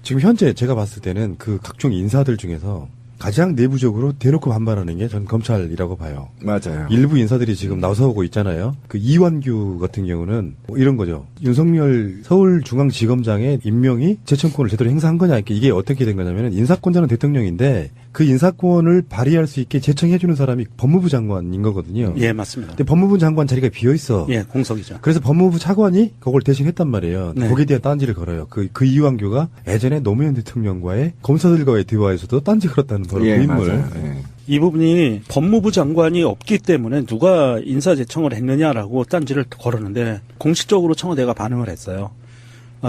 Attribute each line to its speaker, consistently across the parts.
Speaker 1: 지금 현재 제가 봤을 때는 그 각종 인사들 중에서 가장 내부적으로 대놓고 반발하는 게 전 검찰이라고 봐요.
Speaker 2: 맞아요.
Speaker 1: 일부 인사들이 지금 나서고 있잖아요. 그 이완규 같은 경우는 뭐 이런 거죠. 윤석열 서울중앙지검장의 임명이 재청권을 제대로 행사한 거냐. 이게 어떻게 된 거냐면 인사권자는 대통령인데 그 인사권을 발휘할 수 있게 제청해주는 사람이 법무부 장관인 거거든요.
Speaker 3: 예, 맞습니다.
Speaker 1: 근데 법무부 장관 자리가 비어 있어.
Speaker 3: 예, 공석이죠.
Speaker 1: 그래서 법무부 차관이 그걸 대신 했단 말이에요.
Speaker 3: 네.
Speaker 1: 거기에 대한 딴지를 걸어요. 그 이완규가 예전에 노무현 대통령과의 검사들과의 대화에서도 딴지 걸었다는 바로
Speaker 2: 예,
Speaker 1: 그 인물.
Speaker 2: 맞아요. 예.
Speaker 3: 이 부분이 법무부 장관이 없기 때문에 누가 인사제청을 했느냐라고 딴지를 걸었는데 공식적으로 청와대가 반응을 했어요.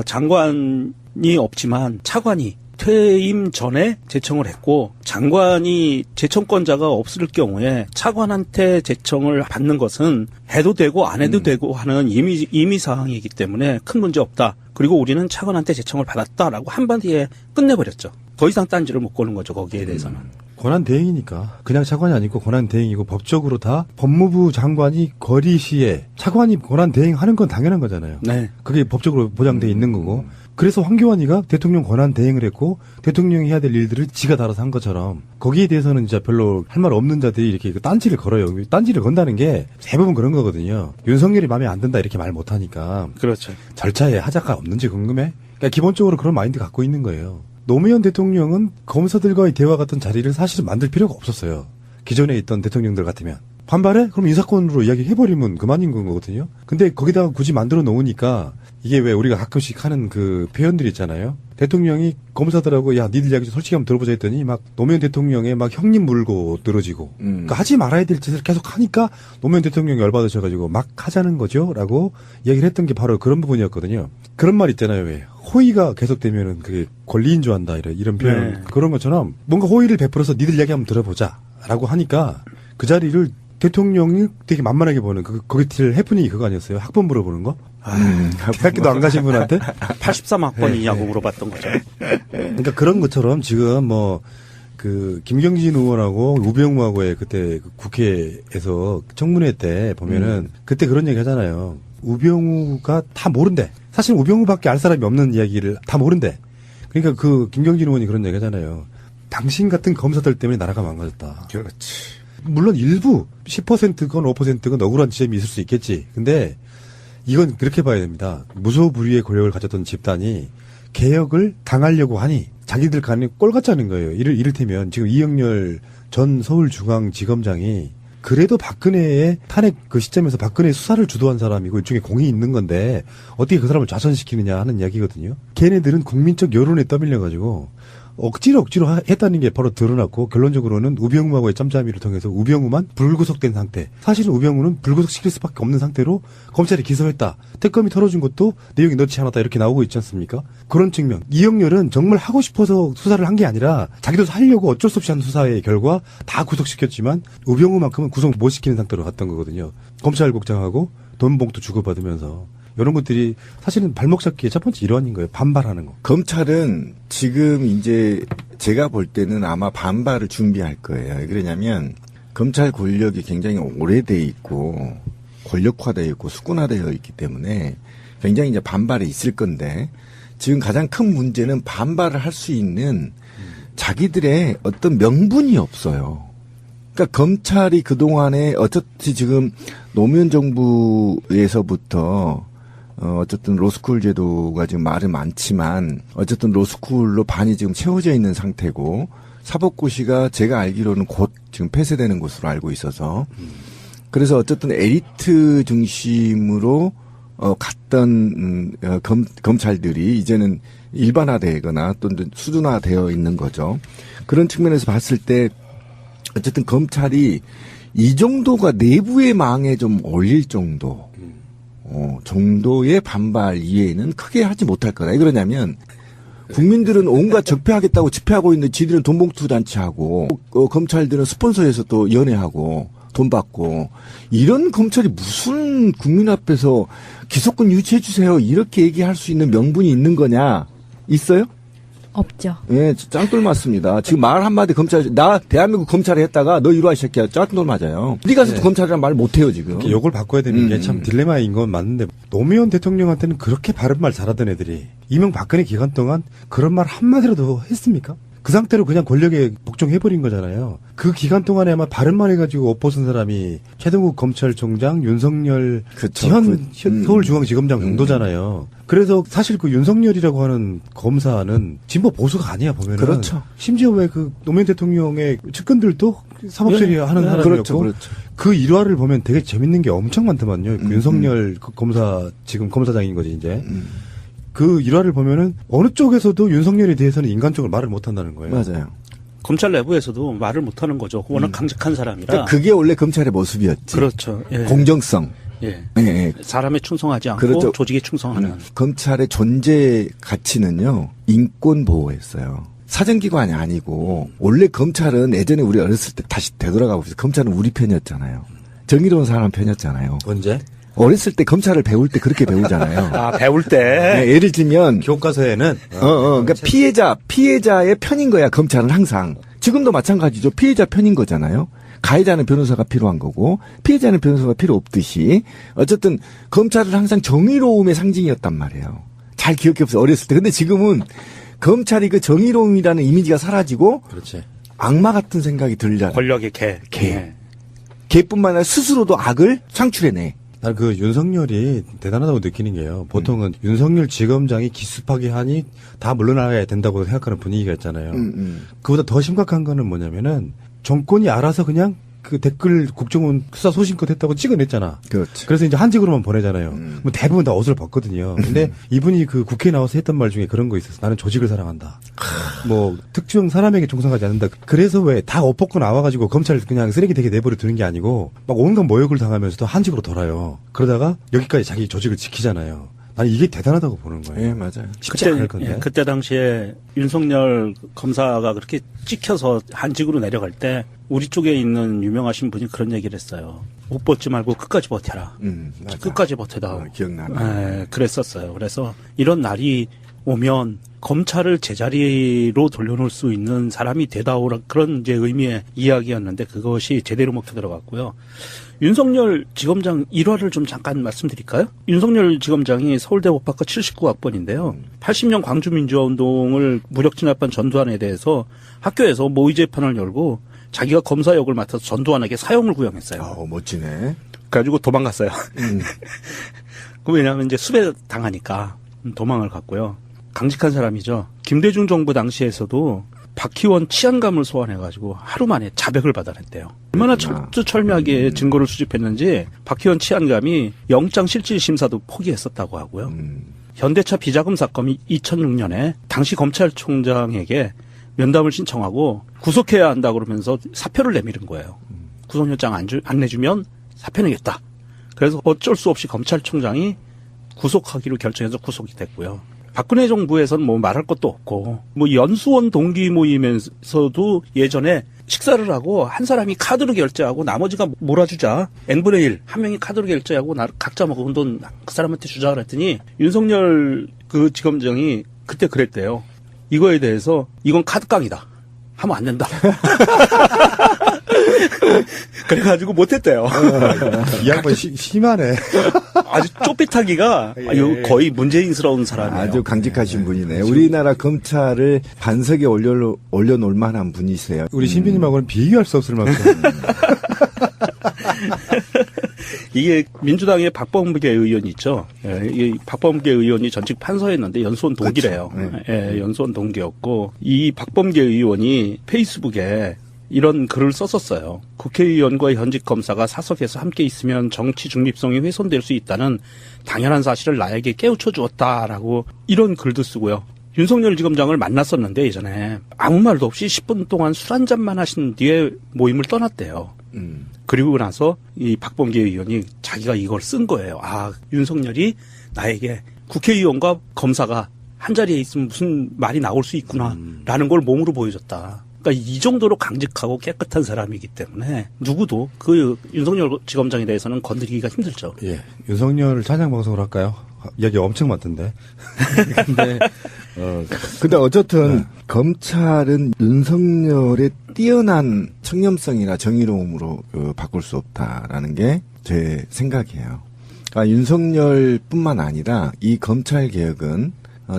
Speaker 3: 장관이 없지만 차관이 퇴임 전에 제청을 했고 장관이 제청권자가 없을 경우에 차관한테 제청을 받는 것은 해도 되고 안 해도 되고 하는 임의 사항이기 때문에 큰 문제 없다. 그리고 우리는 차관한테 제청을 받았다라고 한마디에 끝내버렸죠. 더 이상 딴지를 못 거는 거죠. 거기에 대해서는.
Speaker 1: 권한 대행이니까 그냥 차관이 아니고 권한 대행이고 법적으로 다 법무부 장관이 거리 시에 차관이 권한 대행하는 건 당연한 거잖아요.
Speaker 3: 네.
Speaker 1: 그게 법적으로 보장돼 있는 거고. 그래서 황교안이가 대통령 권한 대행을 했고 대통령이 해야 될 일들을 지가 달아서 한 것처럼 거기에 대해서는 진짜 별로 할 말 없는 자들이 이렇게 딴지를 걸어요. 딴지를 건다는 게 대부분 그런 거거든요. 윤석열이 마음에 안 든다 이렇게 말 못하니까.
Speaker 3: 그렇죠.
Speaker 1: 절차에 하자가 없는지 궁금해? 그러니까 기본적으로 그런 마인드 갖고 있는 거예요. 노무현 대통령은 검사들과의 대화 같은 자리를 사실은 만들 필요가 없었어요. 기존에 있던 대통령들 같으면. 반발해? 그럼 인사권으로 이야기해버리면 그만인 거거든요. 근데 거기다가 굳이 만들어 놓으니까 이게 왜 우리가 가끔씩 하는 그 표현들 있잖아요. 대통령이 검사들하고 야 니들 이야기 좀 솔직히 한번 들어보자 했더니 막 노무현 대통령의 막 형님 물고 늘어지고 그러니까 하지 말아야 될 짓을 계속 하니까 노무현 대통령이 열받으셔가지고 막 하자는 거죠 라고 이야기를 했던 게 바로 그런 부분이었거든요. 그런 말 있잖아요. 왜 호의가 계속되면은 그게 권리인 줄 안다 이런 표현.
Speaker 3: 네.
Speaker 1: 그런 것처럼 뭔가 호의를 베풀어서 니들 이야기 한번 들어보자 라고 하니까 그 자리를 대통령이 되게 만만하게 보는 거기 til 해프닝이 그거 아니었어요? 학번 물어보는 거? 대학교도 안 가신 분한테?
Speaker 3: 83학번이냐고 물어봤던 거죠.
Speaker 1: 그러니까 그런 것처럼 지금 김경진 의원하고 우병우하고의 그때 국회에서 청문회 때 보면은 그때 그런 얘기 하잖아요. 우병우가 다 모른대. 사실 우병우밖에 알 사람이 없는 이야기를 다 모른대. 그러니까 김경진 의원이 그런 얘기 하잖아요. 당신 같은 검사들 때문에 나라가 망가졌다.
Speaker 2: 그렇지.
Speaker 1: 물론 일부 10%건 5%건 억울한 지점이 있을 수 있겠지. 근데 이건 그렇게 봐야 됩니다. 무소불위의 권력을 가졌던 집단이 개혁을 당하려고 하니 자기들 간에 꼴 같자는 거예요. 이를테면 지금 이영렬 전 서울중앙지검장이 그래도 박근혜의 탄핵 그 시점에서 박근혜 수사를 주도한 사람이고 일종의 공이 있는 건데 어떻게 그 사람을 좌천시키느냐 하는 이야기거든요. 걔네들은 국민적 여론에 떠밀려가지고 억지로 했다는 게 바로 드러났고 결론적으로는 우병우하고의 짬짬이를 통해서 우병우만 불구속된 상태. 사실은 우병우는 불구속시킬 수밖에 없는 상태로 검찰이 기소했다. 특검이 털어준 것도 내용이 넣지 않았다 이렇게 나오고 있지 않습니까? 그런 측면. 이영렬은 정말 하고 싶어서 수사를 한 게 아니라 자기도 살려고 어쩔 수 없이 한 수사의 결과 다 구속시켰지만 우병우만큼은 구속 못 시키는 상태로 갔던 거거든요. 검찰국장하고 돈 봉투 주고받으면서. 이런 것들이 사실은 발목 잡기의 첫 번째 일환인 거예요. 반발하는 거.
Speaker 2: 검찰은 지금 이제 제가 볼 때는 아마 반발을 준비할 거예요. 왜 그러냐면 검찰 권력이 굉장히 오래돼 있고 권력화되어 있고 수군화되어 있기 때문에 굉장히 이제 반발이 있을 건데 지금 가장 큰 문제는 반발을 할 수 있는 자기들의 어떤 명분이 없어요. 그러니까 검찰이 그동안에 어차피 지금 노무현 정부에서부터 어쨌든 로스쿨 제도가 지금 말은 많지만 어쨌든 로스쿨로 반이 지금 채워져 있는 상태고 사법고시가 제가 알기로는 곧 지금 폐쇄되는 것으로 알고 있어서 그래서 어쨌든 에리트 중심으로 갔던 검찰들이 이제는 일반화되거나 또는 수준화되어 있는 거죠. 그런 측면에서 봤을 때 어쨌든 검찰이 이 정도가 내부의 망에 좀 올릴 정도 정도의 반발 이외에는 크게 하지 못할 거다. 왜 그러냐면 국민들은 온갖 적폐하겠다고 집회하고 있는데 지들은 돈봉투 단체하고 검찰들은 스폰서에서 또 연애하고 돈 받고 이런 검찰이 무슨 국민 앞에서 기소권 유치해 주세요 이렇게 얘기할 수 있는 명분이 있는 거냐? 있어요?
Speaker 4: 없죠.
Speaker 2: 예, 짱돌 맞습니다. 지금 말 한마디 나 대한민국 검찰에 했다가 너 이리 와, 이 새끼야. 짱돌 맞아요. 네 가서 검찰이란 말 못해요, 지금.
Speaker 1: 욕을 바꿔야 되는 게 참 딜레마인 건 맞는데 노무현 대통령한테는 그렇게 바른 말 잘하던 애들이 이명박근혜 기간 동안 그런 말 한마디라도 했습니까? 그 상태로 그냥 권력에 복종해버린 거잖아요. 그 기간 동안에 아마 바른 말 해가지고 옷 벗은 사람이 최동욱 검찰총장, 윤석열
Speaker 2: 그쵸.
Speaker 1: 현 서울중앙지검장 정도잖아요. 그래서 사실 그 윤석열이라고 하는 검사는 진보 보수가 아니야, 보면은.
Speaker 2: 그렇죠.
Speaker 1: 심지어 왜 그 노무현 대통령의 측근들도 사법처리하는 사람이었고.
Speaker 2: 그렇죠, 그렇죠.
Speaker 1: 그 일화를 보면 되게 재밌는 게 엄청 많더만요. 그 윤석열 그 검사, 지금 검사장인 거지, 이제. 그 일화를 보면은 어느 쪽에서도 윤석열에 대해서는 인간적으로 말을 못 한다는 거예요.
Speaker 2: 맞아요.
Speaker 3: 검찰 내부에서도 말을 못하는 거죠. 워낙 강직한 사람이라.
Speaker 2: 그러니까 그게 원래 검찰의 모습이었지.
Speaker 3: 그렇죠. 예.
Speaker 2: 공정성.
Speaker 3: 예.
Speaker 2: 예, 예.
Speaker 3: 사람에 충성하지 않고
Speaker 2: 그렇죠.
Speaker 3: 조직에 충성하는.
Speaker 2: 검찰의 존재 가치는요, 인권 보호였어요. 사정기관이 아니고, 원래 검찰은 예전에 우리 어렸을 때 다시 되돌아가 봅시다. 검찰은 우리 편이었잖아요. 정의로운 사람 편이었잖아요.
Speaker 1: 언제?
Speaker 2: 어렸을 때 검찰을 배울 때 그렇게 배우잖아요.
Speaker 3: 아, 배울 때.
Speaker 2: 네, 예를 들면,
Speaker 1: 교과서에는
Speaker 2: 그러니까 피해자의 편인 거야, 검찰은 항상. 지금도 마찬가지죠. 피해자 편인 거잖아요. 가해자는 변호사가 필요한 거고, 피해자는 변호사가 필요 없듯이, 어쨌든, 검찰은 항상 정의로움의 상징이었단 말이에요. 잘 기억해 보세요, 어렸을 때. 근데 지금은, 검찰이 그 정의로움이라는 이미지가 사라지고,
Speaker 1: 그렇지.
Speaker 2: 악마 같은 생각이 들잖아요.
Speaker 3: 권력의 개. 예.
Speaker 2: 걔뿐만 아니라 스스로도 악을 창출해내.
Speaker 1: 난 그 윤석열이 대단하다고 느끼는 게요. 보통은 윤석열 지검장이 기습하게 하니 다 물러나야 된다고 생각하는 분위기가 있잖아요. 그보다 더 심각한 거는 뭐냐면은 정권이 알아서 그냥 그 댓글 국정원 수사 소신껏 했다고 찍어냈잖아.
Speaker 2: 그렇지.
Speaker 1: 그래서 이제 한직으로만 보내잖아요. 뭐 대부분 다 옷을 벗거든요. 근데 이분이 그 국회에 나와서 했던 말 중에 그런 거 있었어. 나는 조직을 사랑한다. 뭐 특정 사람에게 충성하지 않는다. 그래서 왜 다 옷 벗고 나와가지고 검찰 그냥 쓰레기 되게 내버려 두는 게 아니고 막 온갖 모욕을 당하면서도 한직으로 돌아요. 그러다가 여기까지 자기 조직을 지키잖아요. 나는 이게 대단하다고 보는 거예요.
Speaker 2: 예, 맞아요.
Speaker 1: 쉽지 않을 건데.
Speaker 3: 그때 당시에 윤석열 검사가 그렇게 찍혀서 한직으로 내려갈 때 우리 쪽에 있는 유명하신 분이 그런 얘기를 했어요. 옷 벗지 말고 끝까지 버텨라.
Speaker 2: 맞아.
Speaker 3: 끝까지 버텨다.
Speaker 2: 기억나네.
Speaker 3: 예, 그랬었어요. 그래서 이런 날이 오면 검찰을 제자리로 돌려놓을 수 있는 사람이 되다오라 그런 이제 의미의 이야기였는데 그것이 제대로 먹혀 들어갔고요. 윤석열 지검장 일화를 좀 잠깐 말씀드릴까요? 윤석열 지검장이 서울대 법학과 79학번인데요. 80년 광주민주화운동을 무력 진압한 전두환에 대해서 학교에서 모의 재판을 열고 자기가 검사 역을 맡아서 전두환에게 사형을 구형했어요.
Speaker 2: 멋지네.
Speaker 3: 그래가지고 도망갔어요. 그 왜냐하면 이제 수배 당하니까 도망을 갔고요. 강직한 사람이죠. 김대중 정부 당시에서도 박희원 치안감을 소환해가지고 하루 만에 자백을 받아냈대요. 얼마나 철두철미하게 증거를 수집했는지 박희원 치안감이 영장실질심사도 포기했었다고 하고요. 현대차 비자금 사건이 2006년에 당시 검찰총장에게 면담을 신청하고 구속해야 한다 그러면서 사표를 내미는 거예요. 구속영장 안 내주면 사표 내겠다. 그래서 어쩔 수 없이 검찰총장이 구속하기로 결정해서 구속이 됐고요. 박근혜 정부에서는 뭐 말할 것도 없고, 뭐 연수원 동기 모임에서도 예전에 식사를 하고 한 사람이 카드로 결제하고 나머지가 몰아주자. n분의 1. 한 명이 카드로 결제하고 각자 먹은 돈 그 사람한테 주자 그랬더니 윤석열 그 지검장이 그때 그랬대요. 이거에 대해서 이건 카드깡이다. 하면 안 된다. 그래가지고 못했대요.
Speaker 1: 이 양반 심하네.
Speaker 3: 아주 쪼삐타기가 거의 문재인스러운 사람이에요.
Speaker 2: 아주 강직하신 분이네. 우리나라 검찰을 반석에 올려놓을 만한 분이세요.
Speaker 1: 우리 신비님하고는 비교할 수 없을 만큼.
Speaker 3: 이게 민주당의 박범계 의원이 있죠. 예, 이 박범계 의원이 전직 판사였는데 연수원 동기래요.
Speaker 2: 그렇죠.
Speaker 3: 예, 연수원 동기였고 이 박범계 의원이 페이스북에 이런 글을 썼었어요. 국회의원과 현직 검사가 사석에서 함께 있으면 정치 중립성이 훼손될 수 있다는 당연한 사실을 나에게 깨우쳐 주었다라고 이런 글도 쓰고요. 윤석열 지검장을 만났었는데 예전에 아무 말도 없이 10분 동안 술 한 잔만 하신 뒤에 모임을 떠났대요. 그리고 나서 이 박범계 의원이 자기가 이걸 쓴 거예요. 아, 윤석열이 나에게 국회의원과 검사가 한 자리에 있으면 무슨 말이 나올 수 있구나라는 걸 몸으로 보여줬다. 그러니까 이 정도로 강직하고 깨끗한 사람이기 때문에 누구도 그 윤석열 지검장에 대해서는 건드리기가 힘들죠.
Speaker 1: 예, 윤석열 찬양 방송을 할까요? 이야기 엄청 많던데.
Speaker 2: 근데 어쨌든 검찰은 윤석열의 뛰어난 청렴성이나 정의로움으로 바꿀 수 없다라는 게 제 생각이에요. 그러니까 윤석열뿐만 아니라 이 검찰 개혁은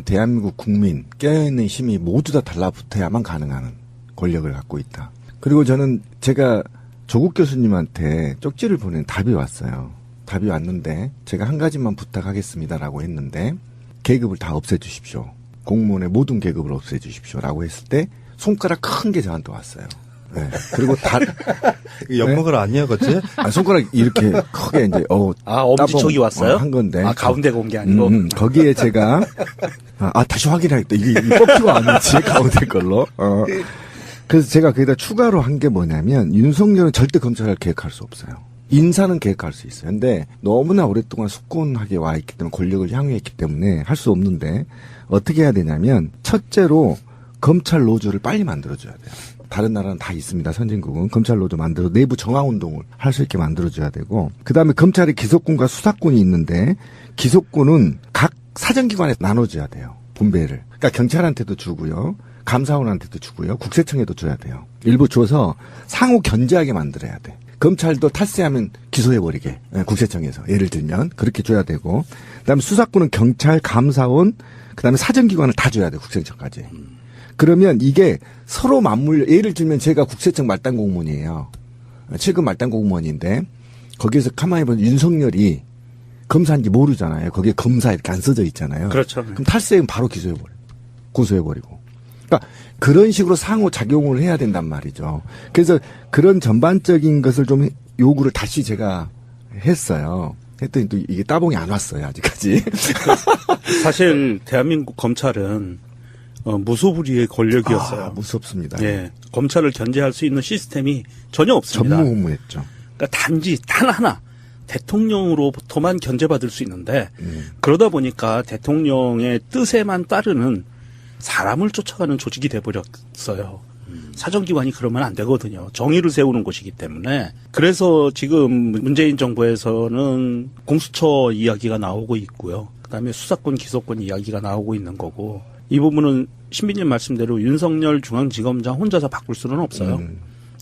Speaker 2: 대한민국 국민 깨어있는 힘이 모두 다 달라붙어야만 가능한 권력을 갖고 있다. 그리고 저는 제가 조국 교수님한테 쪽지를 보낸 답이 왔어요. 답이 왔는데 제가 한 가지만 부탁하겠습니다라고 했는데 계급을 다 없애주십시오. 공무원의 모든 계급을 없애주십시오라고 했을 때 손가락 큰 게 저한테 왔어요. 네. 그리고
Speaker 1: 엿먹으러 아니었겠지?
Speaker 2: 손가락 이렇게 크게 이제
Speaker 3: 엄지척이 왔어요?
Speaker 2: 한 건데.
Speaker 3: 가운데가 온 게 아니고.
Speaker 2: 거기에 제가 다시 확인하겠다. 이게 뽑히가 아닌지 가운데 걸로. 그래서 제가 거기다 추가로 한 게 뭐냐면 윤석열은 절대 검찰을 개혁할 수 없어요. 인사는 개혁할 수 있어요. 근데 너무나 오랫동안 숙곤하게 와 있기 때문에 권력을 향유했기 때문에 할 수 없는데 어떻게 해야 되냐면 첫째로 검찰 노조를 빨리 만들어줘야 돼요. 다른 나라는 다 있습니다. 선진국은 검찰 노조 만들어 내부 정화 운동을 할 수 있게 만들어줘야 되고 그다음에 검찰의 기소권과 수사권이 있는데 기소권은 각 사정기관에 나눠줘야 돼요. 분배를. 그러니까 경찰한테도 주고요. 감사원한테도 주고요. 국세청에도 줘야 돼요. 일부 줘서 상호 견제하게 만들어야 돼. 검찰도 탈세하면 기소해버리게. 국세청에서. 예를 들면 그렇게 줘야 되고 그다음에 수사권은 경찰, 감사원, 그다음에 사정기관을 다 줘야 돼. 국세청까지. 그러면 이게 서로 맞물려. 예를 들면 제가 국세청 말단 공무원이에요. 7급 말단 공무원인데 거기에서 가만히 보면 윤석열이 검사인지 모르잖아요. 거기에 검사 이렇게 안 써져 있잖아요.
Speaker 3: 그렇죠.
Speaker 2: 그럼 탈세하면 바로 기소해버려. 고소해버리고. 그러니까 그런 식으로 상호 작용을 해야 된단 말이죠. 그래서 그런 전반적인 것을 좀 요구를 다시 제가 했어요. 했더니 또 이게 따봉이 안 왔어요. 아직까지.
Speaker 3: 사실 대한민국 검찰은 무소불위의 권력이었어요.
Speaker 2: 무섭습니다.
Speaker 3: 예, 검찰을 견제할 수 있는 시스템이 전혀 없습니다.
Speaker 2: 전무후무했죠.
Speaker 3: 그러니까 단지 단 하나 대통령으로부터만 견제받을 수 있는데 그러다 보니까 대통령의 뜻에만 따르는 사람을 쫓아가는 조직이 돼버렸어요. 사정기관이 그러면 안 되거든요. 정의를 세우는 곳이기 때문에. 그래서 지금 문재인 정부에서는 공수처 이야기가 나오고 있고요. 그다음에 수사권, 기소권 이야기가 나오고 있는 거고 이 부분은 신비님 말씀대로 윤석열 중앙지검장 혼자서 바꿀 수는 없어요.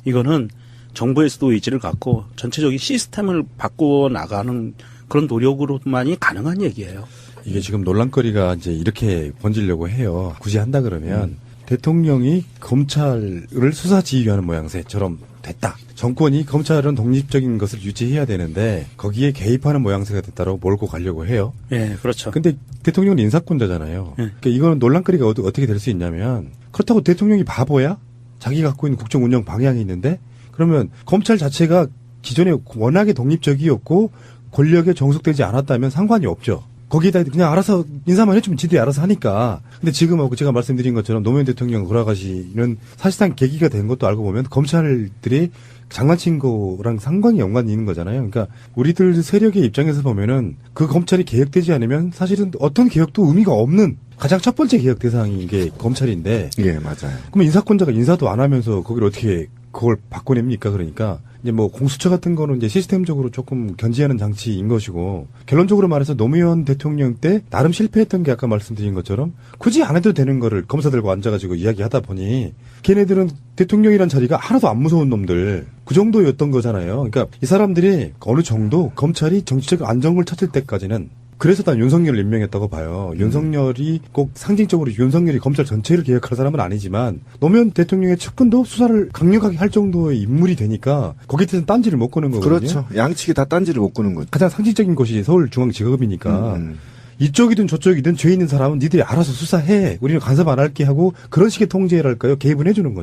Speaker 3: 이거는 정부에서도 의지를 갖고 전체적인 시스템을 바꾸어 나가는 그런 노력으로만이 가능한 얘기예요.
Speaker 1: 이게 지금 논란거리가 이제 이렇게 번지려고 해요. 굳이 한다 그러면 대통령이 검찰을 수사지휘하는 모양새처럼 됐다. 정권이 검찰은 독립적인 것을 유지해야 되는데 거기에 개입하는 모양새가 됐다라고 몰고 가려고 해요.
Speaker 3: 예, 그렇죠.
Speaker 1: 근데 대통령은 인사권자잖아요.
Speaker 3: 예.
Speaker 1: 그러니까 이거는 논란거리가 어떻게 될 수 있냐면 그렇다고 대통령이 바보야? 자기가 갖고 있는 국정 운영 방향이 있는데 그러면 검찰 자체가 기존에 워낙에 독립적이었고 권력에 종속되지 않았다면 상관이 없죠. 거기에다 그냥 알아서 인사만 해주면 지들이 알아서 하니까. 근데 지금하고 제가 말씀드린 것처럼 노무현 대통령 돌아가시는 사실상 계기가 된 것도 알고 보면 검찰들이 장난친 거랑 상관이 연관이 있는 거잖아요. 그러니까 우리들 세력의 입장에서 보면은 그 검찰이 개혁되지 않으면 사실은 어떤 개혁도 의미가 없는 가장 첫 번째 개혁 대상인 게 검찰인데.
Speaker 2: 예, 맞아요.
Speaker 1: 그러면 인사권자가 인사도 안 하면서 거기를 어떻게 그걸 바꿔냅니까? 그러니까 이제 뭐 공수처 같은 거는 이제 시스템적으로 조금 견제하는 장치인 것이고 결론적으로 말해서 노무현 대통령 때 나름 실패했던 게 아까 말씀드린 것처럼 굳이 안 해도 되는 거를 검사들과 앉아가지고 이야기하다 보니 걔네들은 대통령이란 자리가 하나도 안 무서운 놈들 그 정도였던 거잖아요. 그러니까 이 사람들이 어느 정도 검찰이 정치적 안정을 찾을 때까지는 그래서 난 윤석열을 임명했다고 봐요. 윤석열이 꼭 상징적으로 윤석열이 검찰 전체를 개혁할 사람은 아니지만 노무현 대통령의 측근도 수사를 강력하게 할 정도의 인물이 되니까 거기에 대해서는 딴지를 못 거는 거거든요.
Speaker 2: 그렇죠. 양측이 다 딴지를 못 거는 거죠.
Speaker 1: 가장 상징적인 곳이 서울중앙지검이니까 이쪽이든 저쪽이든 죄 있는 사람은 니들이 알아서 수사해. 우리는 간섭 안 할게 하고 그런 식의 통제랄까요? 개입은 해주는 거죠.